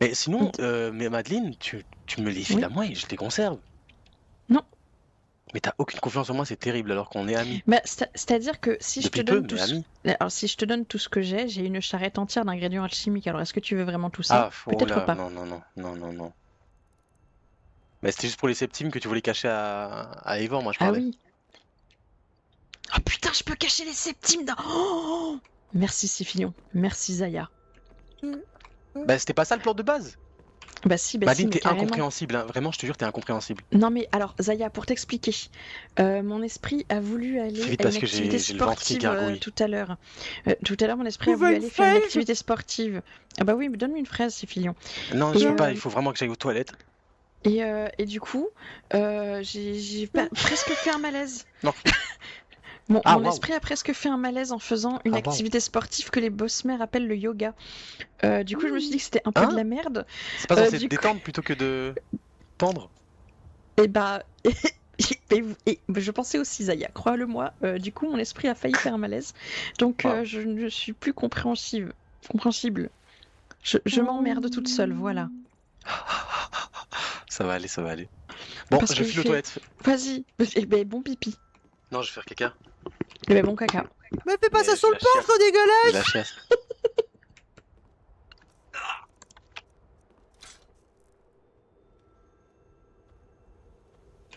Mais sinon, Ok. mais Madeleine, tu me les files Oui. à moi et je les conserve. Non. Mais t'as aucune confiance en moi, c'est terrible alors qu'on est amis. Bah, c'est-à-dire que si je te Depuis peu, donne tout mais ce... amis. Alors, si je te donne tout ce que j'ai une charrette entière d'ingrédients alchimiques. Alors, est-ce que tu veux vraiment tout ça? Ah, oh Peut-être là, pas. non, non, non, non, non, non. Mais c'était juste pour les septimes que tu voulais cacher à Evan, moi je Ah parlais. oui. Oh putain, je peux cacher les septimes dans... Oh, merci Sifilion. Merci Zaya. Bah c'était pas ça le plan de base. Bah si, Madeleine, mais t'es carrément. incompréhensible, hein. Vraiment, je te jure, t'es incompréhensible. Non mais alors, Zaya, pour t'expliquer, mon esprit a voulu Fais aller vite à une parce que activité j'ai le ventre qui sportive gargouille. tout à l'heure. Tout à l'heure, mon esprit Tu a veux voulu une aller faire une fraise? activité sportive. Ah bah oui, mais donne-moi une fraise, Sifilion. Non, je Et, veux pas, euh, il faut vraiment que j'aille aux toilettes. et du coup, j'ai presque fait un malaise. Non. Mon, Ah, mon waouh. esprit a presque fait un malaise en faisant une Ah, waouh. activité sportive que les boss-mères appellent le yoga. Du coup, je me suis dit que c'était un peu de Hein? la merde. C'est pas censé te Du coup, détendre plutôt que de tendre? et bah... Et je pensais aussi, Zaya, crois-le-moi. Du coup, mon esprit a failli faire un malaise. Donc, Waouh. je ne suis plus compréhensible. Je m'emmerde toute seule, voilà. Ça va aller, ça va aller. Bon, Parce je qu'il file aux fait... toilettes. Vas-y. Eh ben, bon pipi. Non, je vais faire caca. Eh ben, bon caca. Mais fais pas Mais ça j'ai sur le la porche, chiasse. trop J'ai dégueulasse! la chiasse.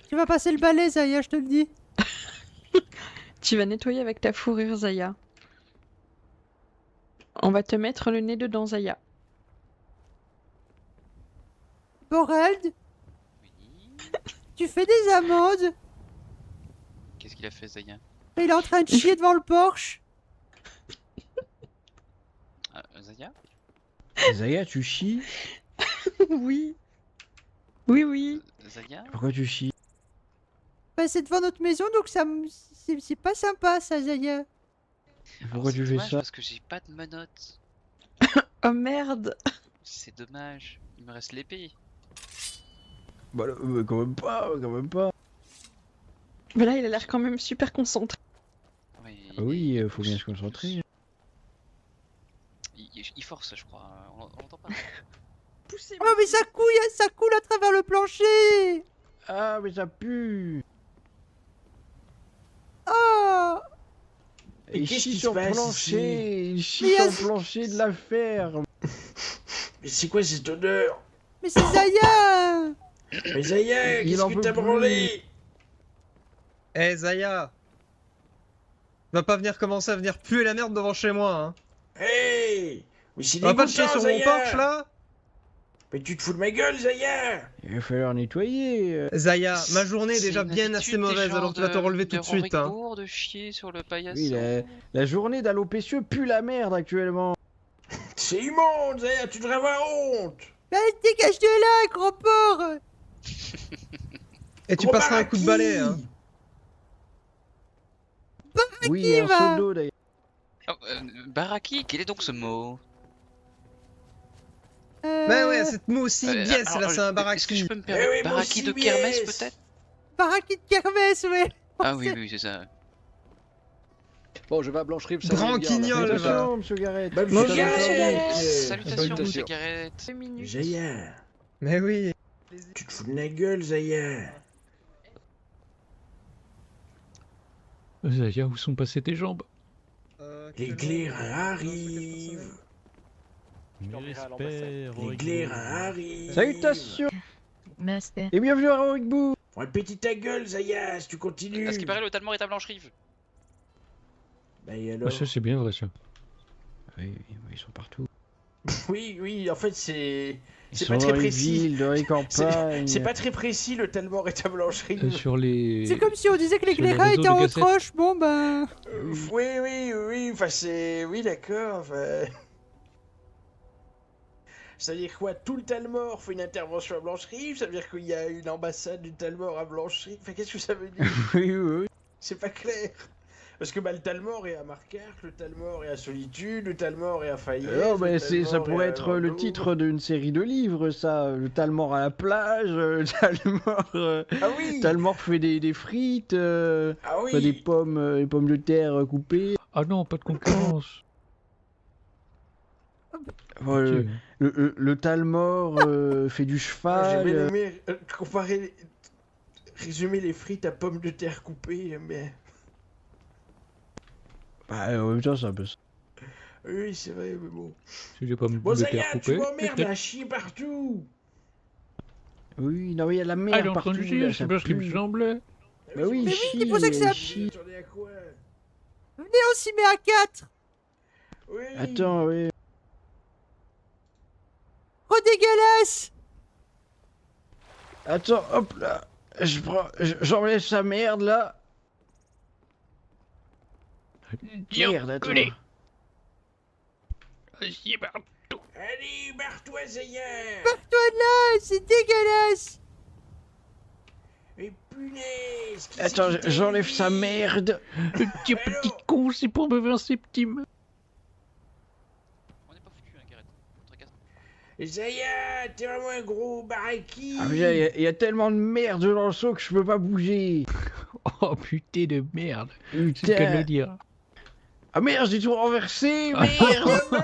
Tu vas passer le balai, Zaya, je te le dis. Tu vas nettoyer avec ta fourrure, Zaya. On va te mettre le nez dedans, Zaya. Borald, Oui. tu fais des amendes. Qu'est-ce qu'il a fait, Zaya? Il est en train de chier devant le porche. Zaya? Zaya, tu chies? Oui. Oui. Zaya? Pourquoi tu chies? Bah, c'est devant notre maison, donc c'est pas sympa, ça, Zaya. Pourquoi tu C'est fais dommage ça? parce que j'ai pas de menottes. Oh merde. C'est dommage. Il me reste l'épée. Bah, quand même pas, quand même pas. Mais là, il a l'air quand même super concentré. Oui, Ah oui, il faut pousse, bien se il pousse. concentrer. Il force, je crois. On l'entend pas. Poussez. Oh, mais ça coule à travers le plancher. Ah, mais ça pue! Oh, Mais Il qu'est-ce chie qui sur se le passe plancher! Il Mais chie sur y a- le plancher de la ferme! Mais c'est quoi cette odeur? mais c'est Zaya. Mais Zaya, Il qu'est-ce en que peut t'as plus. branlé? Eh Zaya, va pas venir commencer à venir puer la merde devant chez moi, hein. Hey! Mais c'est On va pas te chier dégoûtant, sur mon Zaya! porche là? Mais tu te fous de ma gueule, Zaya! Il va falloir nettoyer. Zaya, ma journée est C'est déjà une bien habitude assez des mauvaise, gens alors tu vas te relever tout de suite, hein. Roricourt, de chier sur le paillasson. Oui, la journée d'alopécieux pue la merde actuellement. C'est immonde, Zaya, tu devrais avoir honte! Bah, dégage de là, gros porc. Et tu Gros passeras un coup de balai, hein. Oui, un va. seau d'eau d'ailleurs. Oh, Baraki, quel est donc ce mot? Mais ouais, cette mot aussi, yes, alors, là c'est un Est-ce que je baraki. peux me Eh permettre oui, moi Baraki aussi, de kermesse yes. peut-être? Baraki de kermesse, ouais. Ah oui, c'est ça. Bon, je vais à Blancherie, ça va bien, là. Branquignol, va. Salutations, monsieur Garrett. Bah, Bonjour, Zaya, monsieur Garrett. Salutations, Salutations. monsieur Garrett. 2 minutes. Zaya, Mais oui. tu te fous de ma gueule, Zaya! Zaya, où sont passées tes jambes? L'éclair arrive! L'éclair arrive! Salutations Master. et bienvenue à Rorikbou. Ouais, pétis ta gueule, Zaya, si tu continues! À ce qui paraît, le Talmor est à Blancherive. Bah, et Ah, alors? ça, c'est bien vrai, ça. Oui, ils sont partout. Oui, en fait, c'est Ils pas sont très dans les précis. villes, dans les campagnes. C'est pas très précis, le Talmor est à Blancherie. Sur les... C'est comme si on disait que Sur les l'éclaireur réseaux était de en cassettes. roche. Bon, ben. Oui, enfin c'est... Oui, d'accord, enfin... Ça veut dire quoi? Tout le Talmor fait une intervention à Blancherive? Ça veut dire qu'il y a une ambassade du Talmor à Blancherive? Enfin, qu'est-ce que ça veut dire? Oui. C'est pas clair. Parce que bah, le Talmor est à Marquardt, le Talmor est à Solitude, le Talmor est à Fayette... Oh, le ça Talmor pourrait est à être le Landour. titre d'une série de livres, ça. Le Talmor à la plage, Talmor... Ah oui! Talmor fait des frites, Ah oui! des pommes de terre coupées. Ah non, pas de concurrence. Bon, le Talmor fait du J'ai cheval. bien aimé comparer, résumer les frites à pommes de terre coupées, mais... Bah, en même temps, c'est un peu ça. Oui, c'est vrai, mais bon. Si j'ai pas Bon, de Zaya, terre tu coupée. m'emmerdes à chier partout. Oui, non, mais il y a la mer Ah, il est en partout. train de chier, là, c'est ça bien ce qui me pue. semblait. Bah oui, Mais il oui, chie, c'est pour ça que il ça chie. Attendez à quoi? Venez, on s'y met à 4. Oui. Attends, oui. Redégueulasse. Attends, hop là. J'enlève sa merde là. Merde, attends. Allez, Allez, barre-toi, Zaya. Toi de là, c'est dégueulasse. Mais punaise, qui Attends, c'est qui t'a j'enlève élevé? sa merde. petit con, c'est pour me faire septime. On n'est pas foutu, hein, Gareth. On te casse. Zaya, t'es vraiment un gros baraki. Ah, mais là, il y a tellement de merde dans le seau que je peux pas bouger. Oh putain de merde. C'est le cas de Putain. le dire. Ah merde, j'ai tout renversé. Ah, Merde. Non,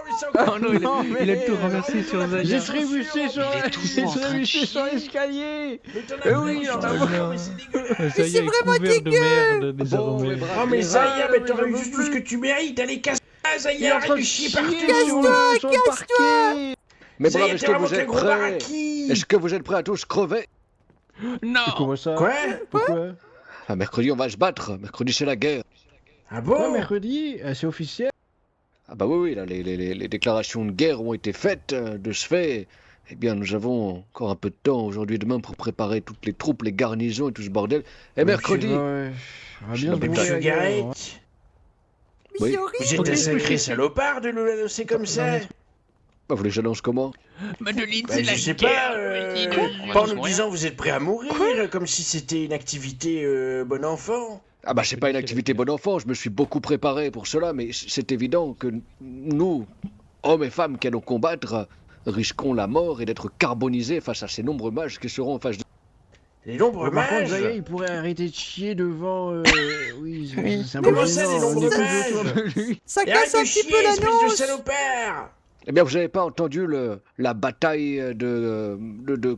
mais c'est encore Oh non, il a, Non, il a mais- tout ramassé sur J'ai Zaya. trébuché sur Il est toujours j'ai en train de trébuché sur chier. l'escalier. Mais t'en Eh as oui, pris, non, t'en as non. pris, mais c'est dégueulasse. Zaya c'est est vraiment couvert de merde Bon, désormais. les bras Oh mais les Zaya, Ah, mais mais t'aurais j'en eu peux juste tout ce que plus. tu mérites. Allez, casse-toi, Il est Zaya, en train arrête de de chier chier partout. sur le parquet. Mais Zaya, bravo, est-ce t'es que vraiment vous un êtes gros prêts? baraki. Est-ce que vous êtes prêts à tous crever? Non. Comment ça? Quoi? Pourquoi? Ah, mercredi, on va se battre. Mercredi, c'est la guerre. Ah Quoi, bon? mercredi? C'est officiel? Ah bah oui, là, les déclarations de guerre ont été faites. De ce fait, eh bien, nous avons encore un peu de temps aujourd'hui et demain pour préparer toutes les troupes, les garnisons et tout ce bordel. Et mercredi, On va Je bien se l'avais bouger Monsieur la gueule, hein. Gareth, Mais Oui. c'est vous horrible. êtes un sacré salopard de nous l'annoncer comme ça. bah, vous voulez que j'annonce comment? Madeline, Bah, c'est je la sais guerre. pas, vas-y, On va pas en tous nous mourir. disant vous êtes prêts à mourir, comme si c'était une activité bon enfant. Ah bah c'est pas une activité bon enfant, je me suis beaucoup préparé pour cela, mais c'est évident que nous, hommes et femmes qui allons combattre, risquons la mort et d'être carbonisés face à ces nombreux mages qui seront en face de... Les nombreux Par contre, mages. Zaya, il pourrait arrêter de chier devant. Oui, Oui. c'est un peu Comment ça, gênant, les on est nombreux tous mages autour de lui. Ça Et casse arrête un de petit chier, peu espèce de l'annonce. salopard. Eh bien, vous avez pas entendu la bataille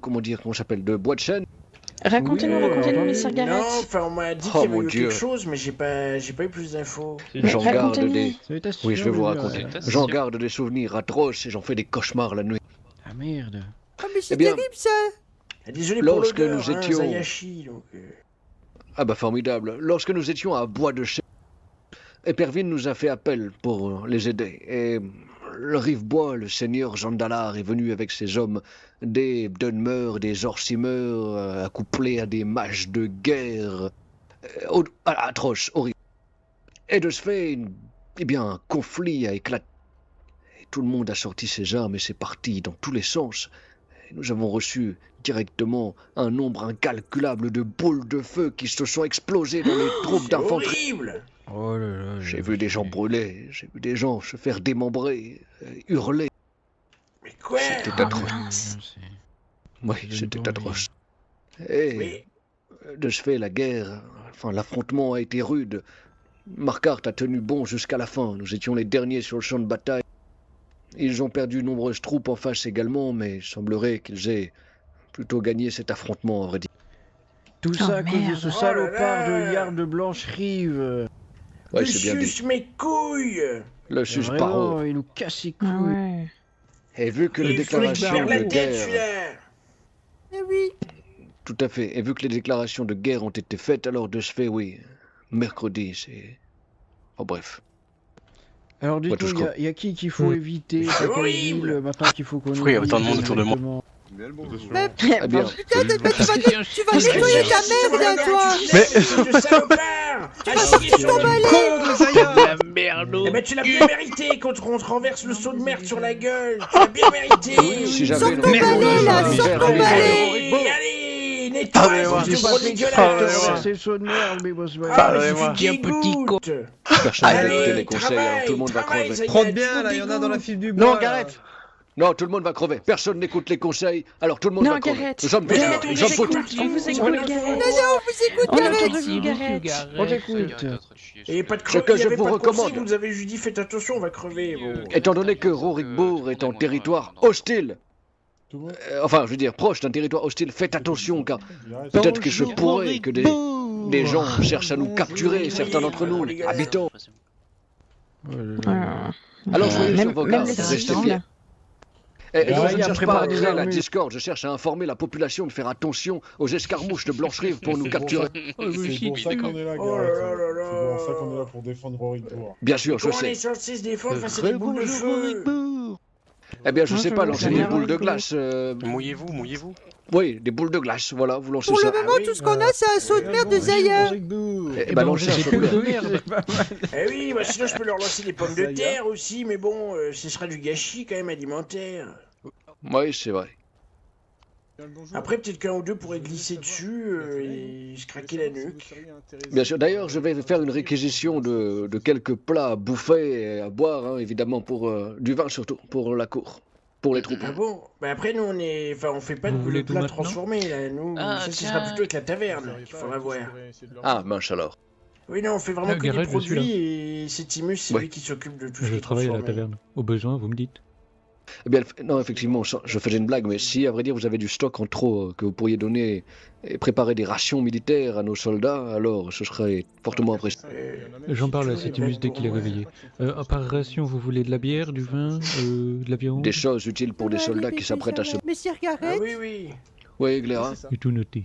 comment dire, comment ça s'appelle, de Bois de Chêne? Racontez-nous, Oui, racontez-nous, oui. Messire Non, Gareth. enfin on m'a dit Oh, qu'il y avait mon eu Dieu. quelque chose, mais j'ai pas eu plus d'infos. J'en garde Racontez-nous. des... Salutations, Oui, je vais vous Lulu, raconter. ouais. J'en garde des souvenirs atroces et j'en fais des cauchemars la nuit. Ah merde. Ah, mais c'est Eh bien, terrible ça. Ah, désolé Lorsque pour l'odeur, nous étions- Zayashi, donc... Ah bah formidable. Lorsque nous étions à Bois de Chêne, Épervine nous a fait appel pour les aider. Et le Rivebois, le seigneur Jean d'Allard, est venu avec ses hommes, des Dunmer, des Orsimer, accouplés à des mages de guerre. Atroce, horrible. Et de ce fait, eh bien, un conflit a éclaté. Et tout le monde a sorti ses armes et c'est parti dans tous les sens. Et nous avons reçu directement un nombre incalculable de boules de feu qui se sont explosées dans les troupes C'est d'infanterie. horrible. Oh là là. J'ai vu des gens brûler, j'ai vu des gens se faire démembrer, hurler. Mais quoi? C'était atroce. mince. Oui, J'ai c'était pas atroce. Et Mais... de ce fait, la guerre, enfin l'affrontement a été rude. Marquardt a tenu bon jusqu'à la fin. Nous étions les derniers sur le champ de bataille. Ils ont perdu nombreuses troupes en face également, mais il semblerait qu'ils aient plutôt gagné cet affrontement, à vrai dire. Tout Oh, ça à cause de merde. ce Oh là salopard là. de Yarn de Blanche-Rive. Ouais, c'est bien dit. Lucius, mes couilles. Le susparo. Vraiment, il nous casse les Ah couilles. ouais. Et vu que les Il faut lui déclarations perdre la de tête, guerre... celui-là. Eh oui. Tout à fait. Et vu que les déclarations de guerre ont été faites, alors de ce fait, oui. Mercredi, c'est... Oh bref. Alors Ouais, dites-nous, tout il y a qui qu'il faut éviter? C'est C'est quelle horrible. ville maintenant qu'il faut qu'on Pourquoi il y a autant de monde évite autour de moi? directement? Eh bien, Putain, tu vas nettoyer ta merde, toi. Mais... de salopard. Assis sur le Con de Zaya. La merde. Eh ben tu l'as bien mérité quand on te renverse le seau de merde sur la gueule. Tu l'as bien mérité. si j'avais Sors une ton balai, là, révolution sors vers ton les balai. héros. Allez, nettoie, Pardonnez-moi. espèce de J'ai gros pas fait exprès de dégueulasse. renverser le seau de merde, mais bon, c'est pas Ah, grave. mais Pardonnez-moi. suffit que j'y goûte. Personne n'a Allez, écouté les conseils, alors tout le monde va travaille, crever. Zaya, Frotte tu bien, nous là, il y en a dans la dégoûtes. file du bois. Non, là. Gareth. Non, tout le monde va crever. Personne n'écoute les conseils, alors tout le monde Non, va crever. Gareth. Nous sommes Gareth, tous. on Nous vous sommes tous. écoute, on vous écoute, Gareth. Non, vous écoute, On Gareth. entend vous, Gareth. On t'écoute. Et pas de Ce que crever, il y je avait vous pas de conseil, recommande. vous avez juste dit faites attention, on va crever. Bon. Étant donné que Rorikbourg est en territoire hostile, enfin, je veux dire, proche d'un territoire hostile, faites attention, car peut-être que je pourrais que des gens cherchent à nous capturer, certains d'entre nous, habitants. Alors soyez sur vos Même gardes, les restez civils. bien. Et Ah, non, je il ne a cherche pas à préparé des créer la armures. discorde, je cherche à informer la population de faire attention aux escarmouches de Blancherive pour nous capturer. C'est pour ça qu'on est là, Oh là là là là. C'est pour ça qu'on est là pour défendre Rorikbourg. Bien sûr, je Comment on est sais. censé se défendre face à des boules de feu? Eh bien, je sais pas, je lancer sais des pas. boules de glace. Mouillez-vous, mouillez-vous. Oui, des boules de glace, voilà, vous lancez Pour le ça. moment, Ah oui, tout ce qu'on a, c'est un saut de mer de Zaya. Eh ben, lancez un j'ai saut plus de de mer. merde. Eh oui, bah sinon je peux leur lancer des pommes de terre aussi, mais bon, ce sera du gâchis quand même alimentaire. Oui, c'est vrai. Après, peut-être qu'un ou deux pourraient glisser dessus et se craquer la nuque. Bien sûr, d'ailleurs, je vais faire une réquisition de quelques plats à bouffer et à boire, hein, évidemment, pour du vin surtout, pour la cour, pour les troupes. Ah bon? Bah après, nous on fait pas Vous de voulez le tout plat maintenant transformé là. Nous, Ah, ça ce tiens. sera plutôt avec la taverne qu'il faudra voir. Ah, mince alors. Oui, non, on fait vraiment Ah, que des Gareth, je suis produits et c'est Timus, c'est Ouais. lui qui s'occupe de tout ce qui Je est travaille à la transformé. taverne. Au besoin, vous me dites. Eh bien, non, effectivement, je faisais une blague, mais si, à vrai dire, vous avez du stock en trop que vous pourriez donner et préparer des rations militaires à nos soldats, alors ce serait fortement apprécié. J'en parle à toujours les Cetimus mêmes dès qu'il est pour moi. réveillé. À part ration, vous voulez de la bière, du vin, de la viande Des choses utiles pour des Allez, soldats qui bébé, s'apprêtent à ça se... va. Messire Ah Gareth, oui, oui. Oui, Gléra. Et tout noté.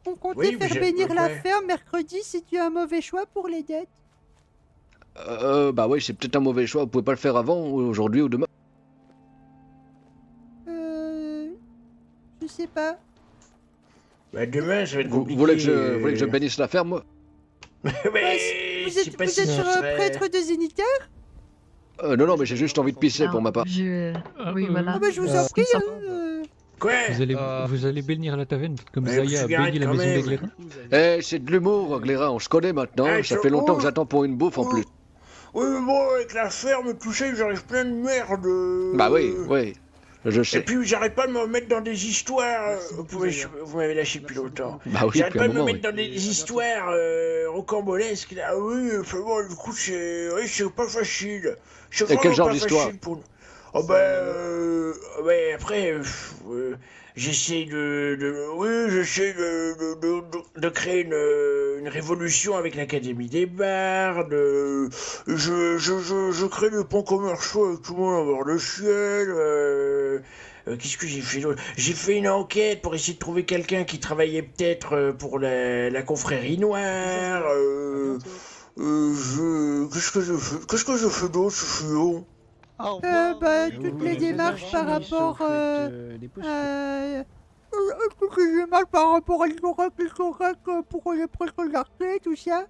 on comptait Oui, mais faire j'ai- bénir la ouais. ferme mercredi si tu as un mauvais choix pour les dettes. Bah oui, c'est peut-être un mauvais choix, vous pouvez pas le faire avant, ou aujourd'hui ou demain. Je sais pas. Bah demain, ça va être Vous compliqué. voulez que je bénisse la ferme, moi? Mais Vous je sais êtes, pas vous si êtes ce sur un serait- prêtre de zénitaire? Non, mais j'ai juste envie de pisser pour ma part. Oui, Ah bah je vous en prie, hein, Quoi? Vous allez bénir la taverne comme Mais Zaya a monsieur Gareth, béni la quand maison des même. Glairins. Eh, c'est de l'humour, Gléra, on se connaît maintenant, Ah, ça je- fait longtemps oh. que j'attends pour une bouffe en plus. Oui, mais bon, avec la ferme, tout ça, j'arrive plein de merde. Bah oui, je Et sais. puis, j'arrête pas de me mettre dans des histoires. Vous m'avez lâché depuis longtemps. Bah oui, J'arrête depuis pas un de me moment, mettre dans des histoires rocambolesques. Là. Ah oui, bon, du coup, c'est pas facile. C'est Et quel vraiment genre pas d'histoire? facile pour nous. Oh ben, après, j'essaie de créer une révolution avec l'Académie des Bardes. Je crée des ponts commerciaux avec tout le monde à bord de ciel. Qu'est-ce que j'ai fait d'autre? J'ai fait une enquête pour essayer de trouver quelqu'un qui travaillait peut-être pour la confrérie noire. Qu'est-ce que je fais d'autre, ce chiot? bah toutes les démarches par rapport des potions. toutes les démarches par rapport à l'Isorac pour les prêtres d'Arclay, tout ça.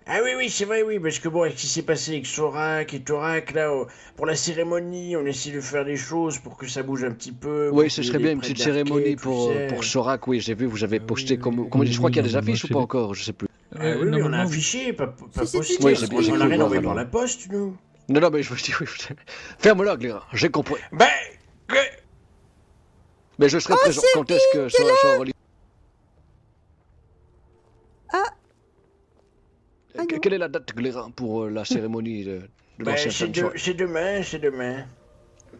Ah oui, c'est vrai, oui, parce que bon, avec ce qui s'est passé avec Sorak et Torak, là, pour la cérémonie, on essaie de faire des choses pour que ça bouge un petit peu. Oui, pour ce qu'il y ait serait des bien une prêtres petite cérémonie d'Arcade, tu sais. pour Sorak, oui, j'ai vu, vous avez Ah posté oui, comme... oui, comment dire, je crois oui, qu'il y a des non, affiches moi, ou pas j'ai- encore, je sais plus. Ah oui, on a normalement, affiché, pas Si, posté. Oui, j'ai on cru a rien voir, envoyé alors. par la poste, nous. Non, mais je vous dis, oui, ferme-la, Gléra, j'ai compris. Ben, Mais je serai présent, quand est-ce que sera relié? Ah non. Quelle est la date, Gléra, pour la cérémonie de l'ancien c'est Sanchoy? c'est demain.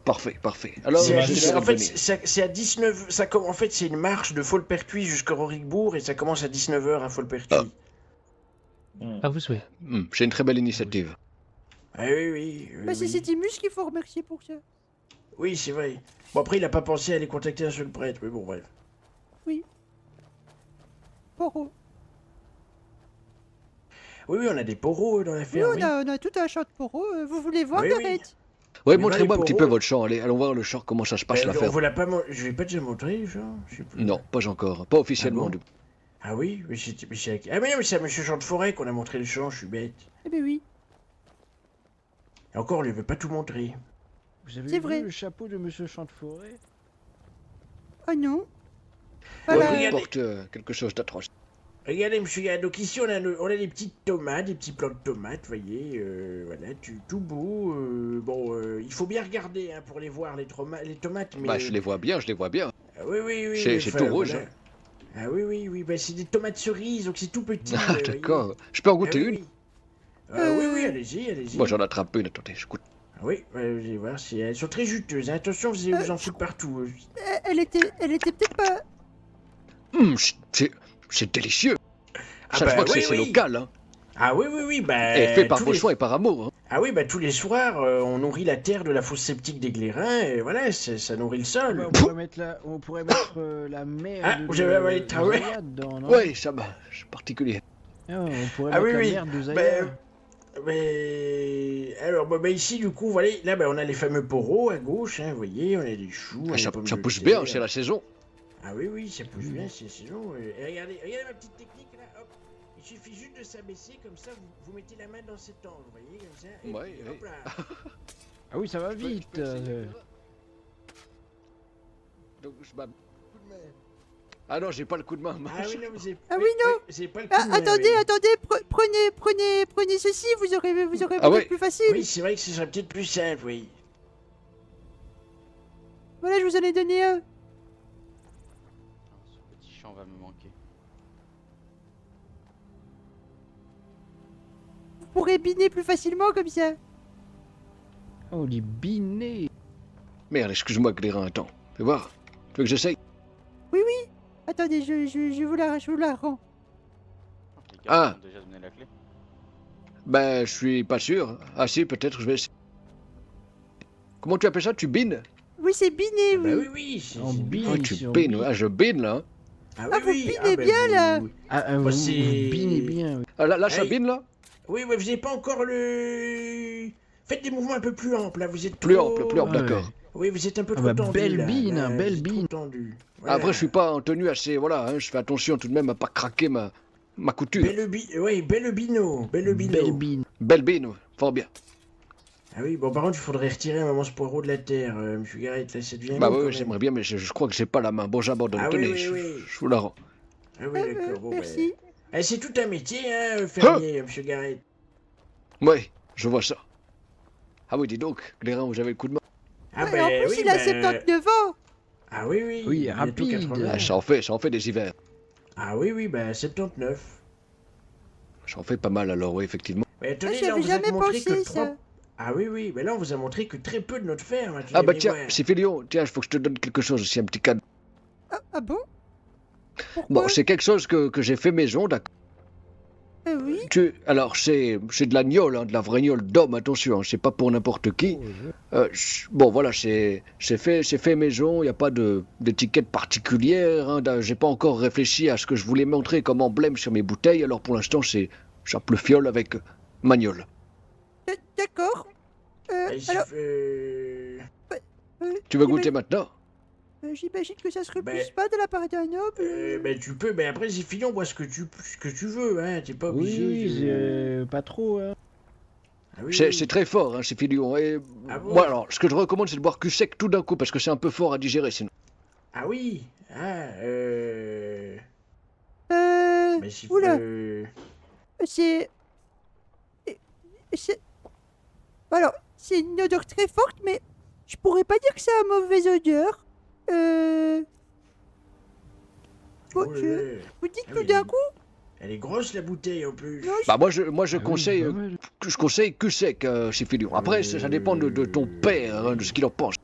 Parfait. Alors, C'est à je 10 serai en fait, venu. c'est à 19. En fait, c'est une marche de Folpertuis jusqu'à Rorikbourg et ça commence à 19h à Folpertuis. À vous souhaitez. C'est une très belle initiative. Ah oui. Bah c'est Cetimus qu'il faut remercier pour ça. Oui, c'est vrai. Bon, après, il a pas pensé à aller contacter un seul prêtre, mais bon, bref. Poro. Oui, on a des poros dans la Oui, ferme. on a tout un champ de Poro. Vous voulez voir, Oui, oui. Gareth? Oui, Mais montrez-moi les un petit poros- peu votre champ, allons voir le champ, comment ça se passe la On ferme. vous l'a pas je l'ai pas déjà montré, genre je sais plus. Non, pas encore, pas officiellement. Ah bon Ah oui, mais c'est ah mais non, mais c'est à Monsieur Jean de Forêt qu'on a montré le champ, je suis bête. Eh ben oui. Et encore, on lui avait pas tout montré. Vous avez C'est vu vrai. le chapeau de Monsieur Chanteforêt? Oh non. Ouais, Voilà. regardez. il porte quelque chose d'atroce. Regardez, monsieur Garrett, donc ici on a des petites tomates, des petits plants de tomates, vous voyez, voilà, tout beau. Il faut bien regarder hein, pour les voir, les tomates, mais... Bah, je les vois bien, je les vois bien. Ah, oui. C'est enfin, tout rouge. voilà. Ah oui, bah, c'est des tomates cerises, donc c'est tout petit. Ah, voyez. d'accord. Je peux en goûter Ah, une? oui. Oui, allez-y. Moi, j'en attrape une, attendez, je goûte. Ah oui, vous allez voir, elles sont très juteuses, hein. Attention, vous allez vous en foutre partout. Elle était peut-être pas... C'est délicieux. Ah Ça, bah, je vois que oui, c'est oui. local, hein. Ah oui, bah... Et fait par tous vos les- choix et par amour, hein. Ah oui, bah tous les soirs, on nourrit la terre de la fosse septique des Glérins, et voilà, ça nourrit le sol. Bah, on pourrait mettre la mère Ah, de, vous avez avalé le de travers? Zaya dedans, non? Ouais, ça va, c'est particulier. Ah, on pourrait Ah mettre oui, la oui. mère de Bah, Zaya. alors, bah, ici, du coup, voilà, là, bah, on a les fameux poros à gauche, hein, vous voyez, on a des choux, on a Ah, des ça pommes ça de pousse terre. bien, c'est la saison. Ah oui, ça pousse bien, c'est saison. Et regardez ma petite technique, là, hop. Il suffit juste de s'abaisser, comme ça, vous mettez la main dans cet angle, vous voyez, comme ça, et Ouais, puis, hop ouais. là. Ah oui, ça va Je peux vite. essayer. Donc, Ah non, j'ai pas le coup de main. Ah oui, non, vous avez... Ah oui, non. vous avez pas le coup de main, Attendez, oui. prenez ceci, vous aurez Ah peut-être ouais. plus facile. Oui, c'est vrai que ce serait peut-être plus simple, oui. Voilà, je vous en ai donné un. Ce petit champ va me manquer. Vous pourrez biner plus facilement comme ça. Oh, les binés. Merde, excuse-moi, Glérin, attends. Fais voir. Tu veux que j'essaye? Attendez, je vous la rends. Les gars Ah. ont déjà donné la clé. Ben, je suis pas sûr. Ah si, peut-être, je vais essayer. Comment tu appelles ça? Tu bines? Oui, c'est biné, Ah bah oui. oui, c'est... En c'est- bine. Oh, tu bines. Ah, je bine, là. Ah Ah, vous binez bien, là. Ah, vous Bah, c'est- binez bien. Oui. Ah, là, ça Hey. bine, là? Oui, vous n'avez pas encore le... Faites des mouvements un peu plus amples, là, vous êtes Plus trop... ample, plus ample, Ouais. d'accord. Oui, vous êtes un peu Ah trop bah, tendu, belle là. bine, Là, belle vous êtes trop bine. tendu. Voilà. Après, je suis pas en tenue assez, voilà, hein, je fais attention tout de même à pas craquer ma couture. Belle bino. Belle bine. Belle bine, fort bien. Ah oui, bon, par contre, il faudrait retirer un moment ce poireau de la terre, monsieur Garrett, là, ça devient Bah long, oui, quand oui, même. j'aimerais bien, mais je crois que j'ai pas la main. Bon, j'abandonne, Ah oui, tenez, oui, je oui. vous la rends. Ah oui, d'accord, bon, Merci. bah... c'est tout un métier, hein, fermier, monsieur Garrett. Ouais, je vois ça. Ah oui, dis donc, Glérin, vous avez le coup de main. Ah Ouais, en plus, oui, il a bah... 79 ans. Ah oui, Oui, bientôt rapide. 80. Ah, ça en fait des hivers. Ah oui, bah 79. J'en fais pas mal alors, oui, effectivement. Mais Ah, attendez, j'y là, on avais vous a jamais montré pensé, que ça. 3... Ah oui, mais là, on vous a montré que très peu de notre ferme. Ah bah venez tiens, voir. c'est Filion, tiens, il faut que je te donne quelque chose aussi, un petit cadeau. Ah bon? Pourquoi? Bon, c'est quelque chose que j'ai fait maison, d'accord. Oui. Alors, c'est de la gnôle, hein, de la vraie gnôle d'homme, attention, hein, c'est pas pour n'importe qui. Bon, voilà, c'est fait maison, il n'y a pas d'étiquette particulière, hein, j'ai pas encore réfléchi à ce que je voulais montrer comme emblème sur mes bouteilles, alors pour l'instant, c'est simple fiole avec magnole. D'accord. Et si- Alors, Tu veux goûter maintenant? j'imagine que ça se refuse Ben, pas de la part d'un noble. bah tu peux, mais après, c'est Fillon, bois ce que tu veux, hein, t'es pas obligé Oui, de... pas trop. Hein. Ah oui, C'est oui. très fort, hein, c'est Filion. Et Ah bon? moi, alors, ce que je recommande, c'est de boire cul sec tout d'un coup, parce que c'est un peu fort à digérer, sinon. Ah oui, ah, Mais si... Oula. C'est... C'est... Alors, c'est une odeur très forte, mais je pourrais pas dire que c'est une mauvaise odeur. Bon, Oh là là. vous dites Ah tout oui, d'un coup? Elle est grosse, la bouteille, en plus. Non, Bah, moi, je Ah oui, conseille, pas mal. je conseille cul sec chez Filion. Après, ça dépend de ton père, hein, de ce qu'il en pense.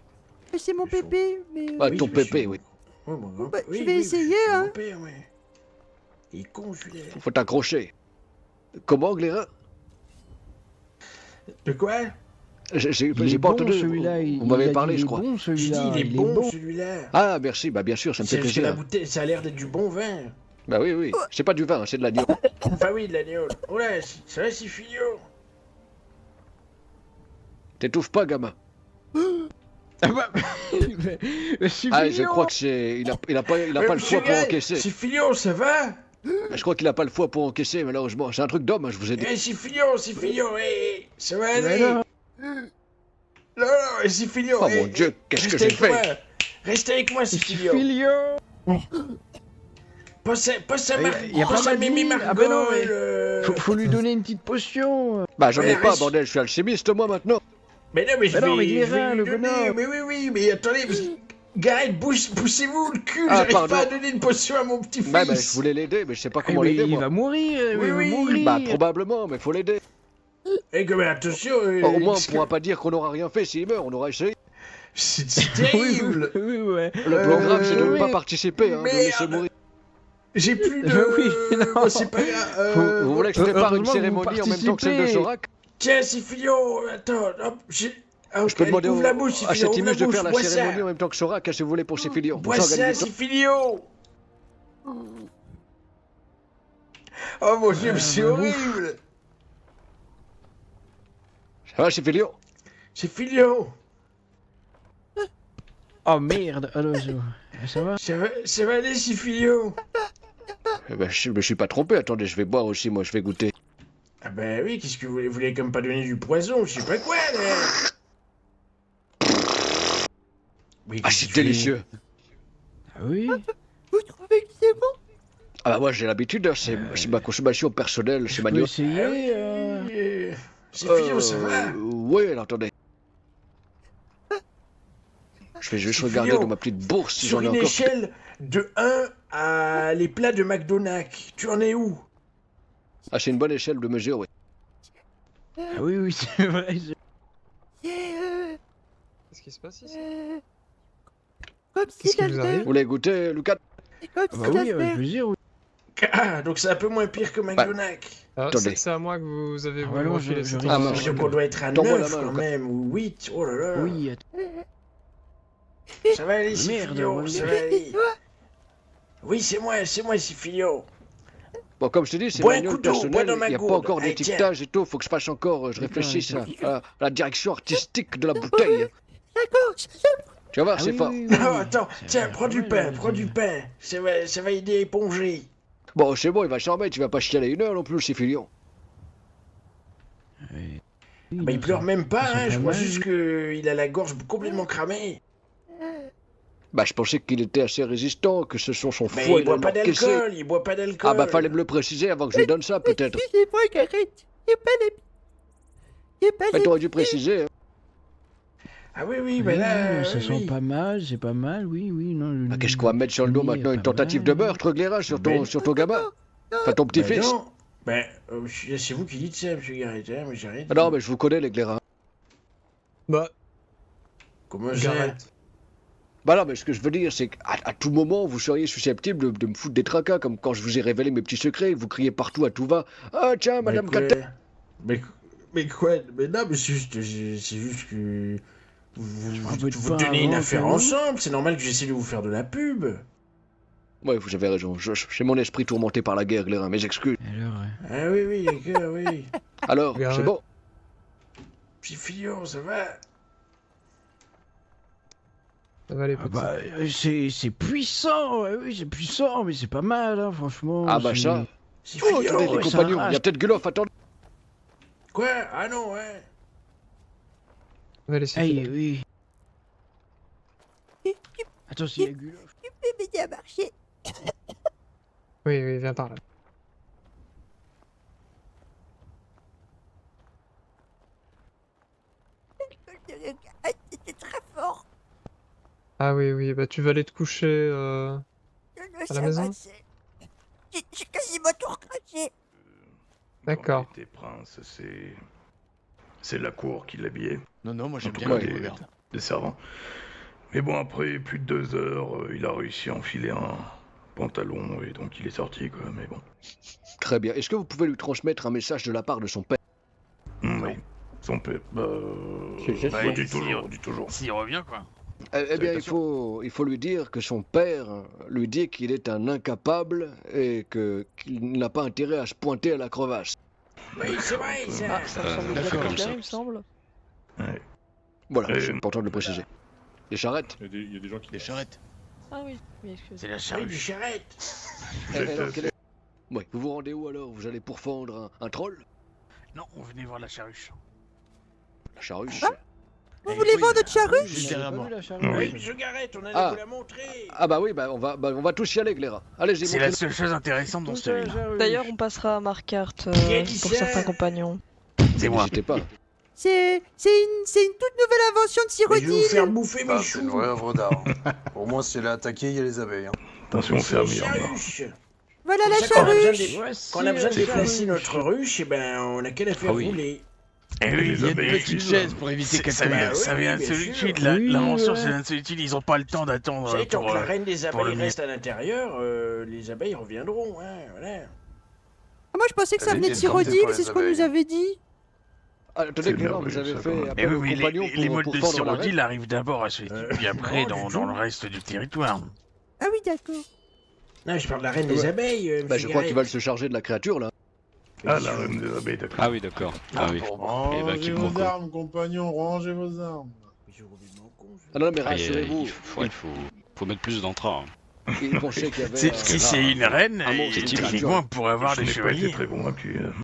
c'est mon pépé, mais... Ah, Oui, ton monsieur. pépé, oui. Oh, mon grand... bah, oui, je vais oui, essayer, je suis hein. mon père, ouais. Il est con, celui-là. Faut t'accrocher. Comment, Glérin? De quoi? J'ai Il pas est bon, entendu. celui-là. Vous m'avez il a parlé, dit, je il est crois. bon, Je dis, celui-là. il est bon, celui-là. Ah, merci, bah bien sûr, ça me fait C'est la plaisir. bouteille, ça a l'air d'être du bon vin. Bah oui, oui. C'est pas du vin, c'est de l'agneau. Enfin oui, de l'agneau. Oh là, ça va, c'est Fillon. T'étouffes pas, gamin. Ah bah, c'est Ah, je mignon. crois que c'est. Il a pas le foie pour encaisser. C'est Fillon, ça va? Je crois qu'il a pas le foie pour encaisser, malheureusement. C'est un truc d'homme, hein, je vous ai dit. Eh, c'est Fillon, ça va Mais aller. non. Non, c'est Fillon. Oh mon Dieu, qu'est-ce que j'ai fait? Reste avec moi, c'est Fillon. Filio. Pense à y a pas mal Mimi d'huile. Ah bah non, mais Margot. faut lui donner une petite potion. Bah j'en ai Ouais, pas, ouais, bordel, je suis alchimiste moi maintenant. Mais non, mais je Mais non, mais vais Guérin, lui le donner. bonhomme. Mais oui, mais attendez, Gareth, poussez-vous le cul, Ah, j'arrive pardon. pas à donner une potion à mon petit-fils. Bah je voulais l'aider, mais je sais pas comment Mais l'aider il moi. va mourir, Oui, il va oui. mourir. Bah probablement, mais faut l'aider. Eh, mais attention. Au moins on parce que pourra pas dire qu'on aura rien fait s'il meurt, on aura essayé. c'est Oui, terrible. oui, ouais. Le programme c'est de ne oui. pas participer, hein, de Merde. laisser mourir. J'ai plus de. Oui, non. Bon, c'est pas grave. Vous voulez que je prépare une heureusement que vous cérémonie en même temps que celle de participez. Sorak? Tiens, Sifilio, attends, hop, Ah, Je peux demander ouvre la bouche, à Sifilio, ouvre Septimus de faire la bois cérémonie ça. en même temps que Sorak, qu'est-ce que vous voulez pour Sifilio? Bois ça, Sifilio. Oh mon dieu, mais c'est horrible. Ça va Sifilio? Sifilio. Oh merde, alors ça va? Ça va aller, Sifilio? Eh ben, je me suis pas trompé, attendez, je vais boire aussi, moi, je vais goûter. Ah bah oui, qu'est-ce que vous voulez comme pas donner du poison, je sais pas quoi, là. Oui, Ah, c'est délicieux. Ah oui? Vous trouvez que c'est bon? Ah bah moi j'ai l'habitude, hein, c'est ma consommation personnelle, c'est Je peux manuel. essayer Sifilio, ça va? Oui, alors attendez. Je vais juste Sifilio, regarder dans ma petite bourse si Sur j'en ai une encore. échelle de 1 à les plats de McDonald's, tu en es où? Ah, c'est une bonne échelle de mesure, oui. Ah oui, oui, c'est vrai. Qu'est-ce qui se passe ici? Comme Qu'est-ce si qui vous arrive? Vous voulez goûter, Lucas? Comme Ah bah si oui, avec j'avais. plaisir, oui. Ah, donc c'est un peu moins pire que McDonald's. Ah, Attendez. c'est à moi que vous avez Ah voulu bah non, refiler je cette risque- Ah, information. mince. Donc on doit être à Tends-moi 9 la main, quand Lucas. même, ou 8, oh là là. Oui, Ça va aller, Merde, Sifilio, ouais. ça va aller. Oui, c'est moi, Sifilio. Bon, comme je te dis, c'est Bois un manuel coup d'eau, bois personnel, dans ma il n'y a pas gourde. encore Allez, d'étiquetage et tout, faut que je fasse encore, je réfléchisse à la direction artistique de la bouteille. D'accord, Tu vas voir, Ah c'est oui, fort. oui, oui, Oh, oui. attends, C'est tiens, vrai, prends du ouais, pain, ouais, prends du pain. Ça va aider à éponger. Bon, c'est bon, il va s'en remettre, tu vas pas chialer une heure non plus, c'est filion. Oui, Bah, il non, pleure ça- même pas, ça sent hein, je pas crois mal, juste qu'il a la gorge complètement cramée. Bah, je pensais qu'il était assez résistant, que ce sont son Mais foie il boit pas encaissé. d'alcool, il boit pas d'alcool. Ah bah, fallait me le préciser avant que je lui donne ça, peut-être. excusez-moi, Gareth. J'ai pas les. J'ai pas Mais les. t'aurais dû préciser, hein. Ah oui, oui, Oui, bah là, oui, ça oui, sent oui. pas mal, c'est pas mal, oui, oui, non. Ah, qu'est-ce qu'on va mettre sur le dos Oui, maintenant? Une pas tentative mal. de meurtre, Gléra, sur Ben- ton gamin? Enfin, ton Bah petit-fils? non. Bah, c'est vous qui dites ça, monsieur Garrett, hein, mais j'arrête. Ah non, mais je vous connais, les Gléra. Bah, Comment ça? j'arrête. Bah non, mais ce que je veux dire, c'est qu'à tout moment, vous seriez susceptible de me foutre des tracas, comme quand je vous ai révélé mes petits secrets, vous criez partout à tout va. Ah tiens, Madame quoi? Catel. Mais quoi? Mais non, mais c'est juste que... un peu de Vous pain tenez une avant, affaire quand même. ensemble, c'est normal que j'essaie de vous faire de la pub. Ouais, vous avez raison, j'ai mon esprit tourmenté par la guerre, Gléra, mes excuses. Alors, Ah oui, oui, d'accord, oui. Alors, Regarde. c'est bon? Petit fillon, ça va? Ça va les ah petits. bah, c'est puissant, ouais, oui, c'est puissant, mais c'est pas mal, hein, franchement. Ah bah c'est- ça. Petit Oh, fillon, attendez, les ouais, ça compagnons, il y a arrache. peut-être Guloff, attendez. Quoi? Ah non, ouais. Ça va les Aïe, suffire. oui. Attends, s'il y a Guloff. Tu peux m'aider à marcher. Oui, oui, viens par là. Le Gareth, c'était très fort. Ah oui, oui, bah tu vas aller te coucher. Non, À ça la va, maison j'ai quasiment tout recraché. D'accord. Quand il était prince, c'est la cour qui l'habillait, Non, moi en j'aime tout bien cas les les, regarde. les servants. Mais bon, après plus de 2 heures, il a réussi à enfiler un pantalon et donc il est sorti, quoi. Mais bon, Très bien. Est-ce que vous pouvez lui transmettre un message de la part de son père? Oui, son père. C'est Dis toujours. S'il revient, quoi. Eh bien, pas il faut lui dire que son père lui dit qu'il est un incapable et qu'il n'a pas intérêt à se pointer à la crevasse. Oui, c'est vrai, ça. Ça ressemble on a fait à comme ça. il me semble. Ouais. Voilà, Euh, c'est important de le préciser. Les charrettes? Il y a des gens qui... Les charrettes. Ah oui, excusez. C'est la Oui, du charrue. charrette. Ouais, vous vous rendez où alors? Vous allez pourfendre un troll? Non, on venait voir la charruche. La charruche? Vous voulez voir notre charrue? J'ai pas vu la charrue. Oui. Oui, monsieur Garrett, on allait Ah. vous la montrer. Ah bah oui, on va tous y aller, Cléra. Allez-y, C'est la montrez-nous. seule chose intéressante dans Tout cette ça, ville. charrue. D'ailleurs, on passera à Markart Qui a dit pour ça certains compagnons. C'est moi. N'hésitez pas. C'est une toute nouvelle invention de Mais je vais vous Cyrodiil. faire bouffer mes Ah, c'est une choux. vraie œuvre d'art. Au moins, si elle est attaquée, il y a les abeilles. Hein. Attention, C'est une fermier en bas. charuche. Voilà la C'est ça qu'on a besoin charrue. de- Voici Quand on a besoin de la déplacer charrue. notre ruche, eh ben, on a qu'à la faire Ah oui. rouler. Eh oui, Les il y a une abeilles petite suivent. chaise pour éviter C'est- qu'elle ça tombe. vient- Ça oui, vient de bien solitude. sûr. L'invention, Oui, c'est de solitude. Ils ont pas le temps d'attendre Vous savez, tant pour, que la reine des pour le abeilles mieux. reste à l'intérieur, les abeilles reviendront. Hein, voilà. Ah, moi je pensais que ça Elle venait de était tentée Cyrodiil, par les c'est ce qu'on nous abeilles. avait dit. Ah, attendez, C'est Cléra, vous merveilleux, avez ça, fait quand même. Eh appel aux oui, mais compagnons les pour modes de fendre la Cyrodiil reine. arrivent d'abord à Solitude, puis après non, du dans tout. le reste du territoire. Ah oui, d'accord. Non, je parle de la reine des Ouais. abeilles. Bah, monsieur je crois qu'ils Garrett. veulent se charger de la créature, là. Ah, la reine des abeilles, d'accord. Ah oui, d'accord. Ah oui. Eh ben, quiproquo. armes, compagnons, rangez vos armes. J'ai roulé mon con, je- Ah non, mais Ah, rassurez-vous, il faut mettre plus d'entrain. ils pensaient qu'il y avait... Si c'est une reine, un monstre, et une créature. techniquement, on pourrait avoir Je des n'ai pas été chevaliers. très convaincu.